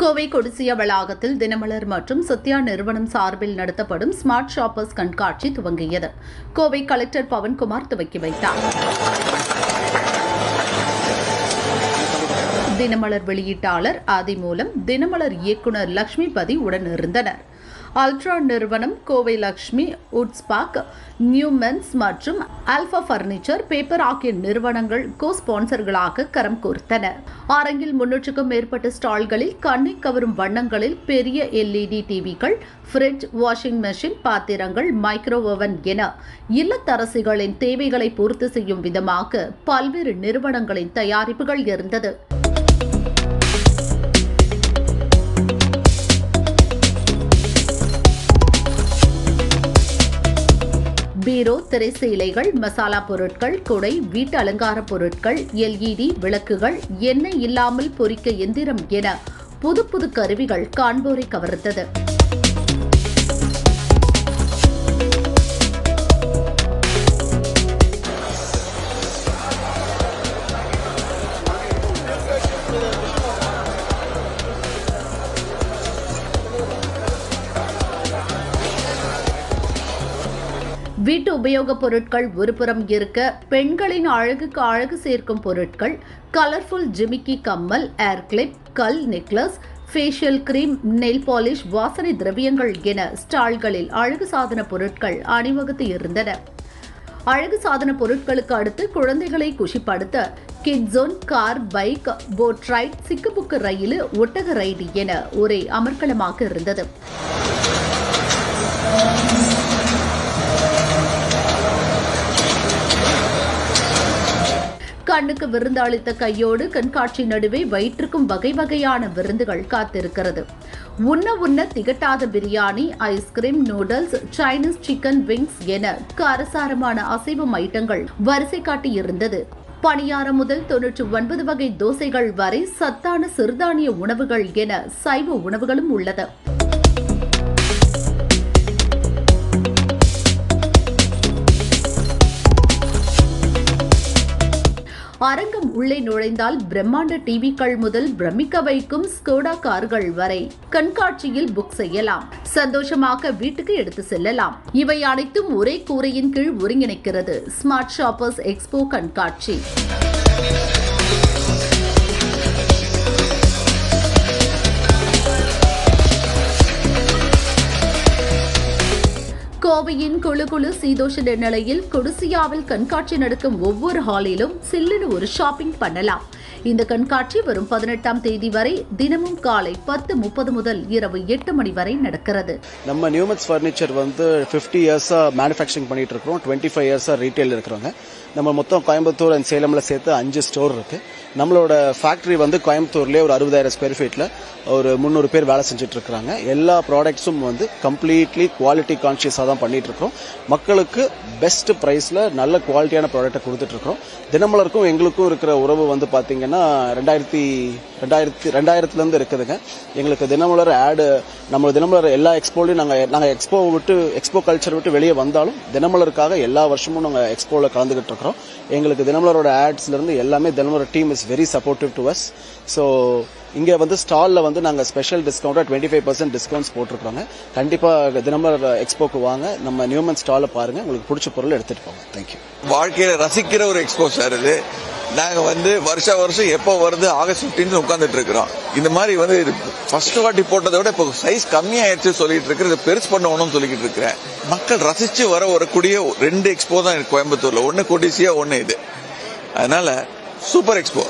கோவை கொடிசியா வளாகத்தில் தினமலர் மற்றும் சத்யா நிறுவனம் சார்பில் நடத்தப்படும் ஸ்மார்ட் ஷாப்பர்ஸ் கண்காட்சி துவங்கியது. கோவை கலெக்டர் பவன்குமார் துவக்கி வைத்தார். தினமலர் வெளியீட்டாளர் ஆதிமூலம், தினமலர் இயக்குநர் லட்சுமிபதி உடனிருந்தனர். அல்ட்ரா நிறுவனம், கோவை லட்சுமி, உட்ஸ்பாக், நியூமென்ஸ் மற்றும் ஆல்பா பர்னிச்சர், பேப்பர் ஆகிய நிறுவனங்கள் கோ ஸ்பான்சர்களாக கரம் கோர்த்தன. அரங்கில் 300க்கும் மேற்பட்ட ஸ்டால்களில் கண்ணை கவரும் வண்ணங்களில் பெரிய LED டிவிகள், ஃப்ரிட்ஜ், வாஷிங் மெஷின், பாத்திரங்கள், மைக்ரோ ஓவன் என இல்லத்தரசிகளின் தேவைகளை பூர்த்தி செய்யும் விதமாக பல்வேறு நிறுவனங்களின் தயாரிப்புகள் இருந்தது. பீரோ, திரைசீலைகள், மசாலா பொருட்கள், குடை, வீட்டு அலங்கார பொருட்கள், LED விளக்குகள், எண்ணெய் இல்லாமல் பொரிக்க எந்திரம் என புது புது கருவிகள் காண்போரை கவர்ந்தது. வீட்டு உபயோகப் பொருட்கள் ஒருபுறம் இருக்க, பெண்களின் அழகுக்கு அழகு சேர்க்கும் பொருட்கள், கலர்ஃபுல் ஜிமிக்கி கம்மல், ஏர் கிளிப், கல் necklace, facial cream, nail polish, வாசனை திரவியங்கள் என ஸ்டால்களில் அழகு சாதன பொருட்கள் அணிவகுத்து இருந்தன. அழகு சாதன பொருட்களுக்கு அடுத்து குழந்தைகளை குஷிப்படுத்த kid zone, car, bike, boat ride, சிக்குபுக்கு ரயில், ஒட்டக ரைடு என ஒரே அமர்க்களமாக இருந்தது. கண்ணுக்கு விருந்து அளித்த கையோடு கண்காட்சி நடுவே வயிற்றுக்கும் வகை வகையான விருந்துகள் காத்திருக்கிறது. உண்ண திகட்டாத biryani, ice cream, noodles, Chinese chicken wings என காரசாரமான அசைவம் ஐட்டங்கள் வரிசை காட்டி இருந்தது. பணியாரம் முதல் 99 வகை தோசைகள் வரை சத்தான சிறுதானிய உணவுகள் என சைவ உணவுகளும் உள்ளது. அரங்கம் உள்ளே நுழைந்தால் பிரம்மாண்ட டிவிக்கள் முதல் பிரமிக்க வைக்கும் ஸ்கோடா கார்கள் வரை கண்காட்சியில் புக் செய்யலாம். சந்தோஷமாக வீட்டுக்கு எடுத்து செல்லலாம். இவை அனைத்தும் ஒரே கூரையின் கீழ் ஒருங்கிணைக்கிறது ஸ்மார்ட் ஷாப்பர்ஸ் எக்ஸ்போ கண்காட்சி. கோவையின் குழு சீதோஷ நிலையில் கொடிசியாவில் கண்காட்சி நடக்கும் ஒவ்வொரு ஹாலிலும் சில்லுன்னு ஒரு ஷாப்பிங் பண்ணலாம். இந்த கண்காட்சி வரும் 18ஆம் தேதி வரை தினமும் காலை 10:30 முதல் இரவு 8 மணி வரை நடக்கிறது. நம்ம நியூமென்ஸ் பர்னிச்சர் 50 இயர்ஸா மேனுஃபேக்சரிங் பண்ணிட்டு இருக்கோம். 25 இயர்ஸா ரீட்டைல் இருக்கிறவங்க. நம்ம மொத்தம் கோயம்புத்தூர் அண்ட் சேலம்ல சேர்த்து 5 ஸ்டோர் இருக்கு. நம்மளோட ஃபேக்டரி கோயம்புத்தூர்லேயே ஒரு 60,000 ஸ்கொயர் ஃபீட்ல ஒரு 300 பேர் வேலை செஞ்சுட்டு இருக்காங்க. எல்லா ப்ராடக்ட்ஸும் கம்ப்ளீட்லி குவாலிட்டி கான்ஷியஸாக தான் பண்ணிட்டு இருக்கோம். மக்களுக்கு பெஸ்ட் பிரைஸ்ல நல்ல குவாலிட்டியான ப்ராடக்ட்டை கொடுத்துட்டு இருக்கோம். தினமலருக்கும் எங்களுக்கும் இருக்கிற உறவு பாத்தீங்கன்னா 2000ல இருந்து இருக்குதுங்க. எங்களுக்கு தினமலர் ஆடு, நம்ம தினமலர் எல்லா எக்ஸ்போலையும் நாங்க எக்ஸ்போ கல்ச்சர் விட்டு வெளியே வந்தாலும் தினமலருக்காக எல்லா வருஷமும் நாங்க எக்ஸ்போல கலந்துகிட்டு இருக்கிறோம். எங்களுக்கு தினமலரோட ஆட்ஸ்ல இருந்து எல்லாமே Dinamalar team is very supportive to us. So இங்க ஸ்டால்ல நாங்க ஸ்பெஷல் டிஸ்கவுண்டா 25% டிஸ்கவுண்ட்ஸ் போட்டிருக்கோங்க. கண்டிப்பா தினமலர் எக்ஸ்போக்கு வாங்க, நம்ம நியூமன் ஸ்டால பாருங்க, உங்களுக்கு பிடிச்ச பொருள் எடுத்துட்டு போங்க. தேங்க்யூ. வாழ்க்கையில ரசிக்கிற ஒரு எக்ஸ்போ சார் இது. நாங்க வருஷம் எப்போ வருது ஆகஸ்ட் 15 உட்காந்துட்டு இருக்கிறோம். இந்த மாதிரி ஃபர்ஸ்ட் வாட்டி போட்டதை விட இப்போ சைஸ் கம்மியாயிருச்சு சொல்லிட்டு இருக்கிறது, பெருசு பண்ணணும்னு சொல்லிட்டு இருக்கிறேன். மக்கள் ரசிச்சு வரக்கூடிய 2 எக்ஸ்போ தான் கோயம்புத்தூர்ல, ஒன்னு கொடிசியா, ஒன்னு இது. அதனால சூப்பர் எக்ஸ்போ.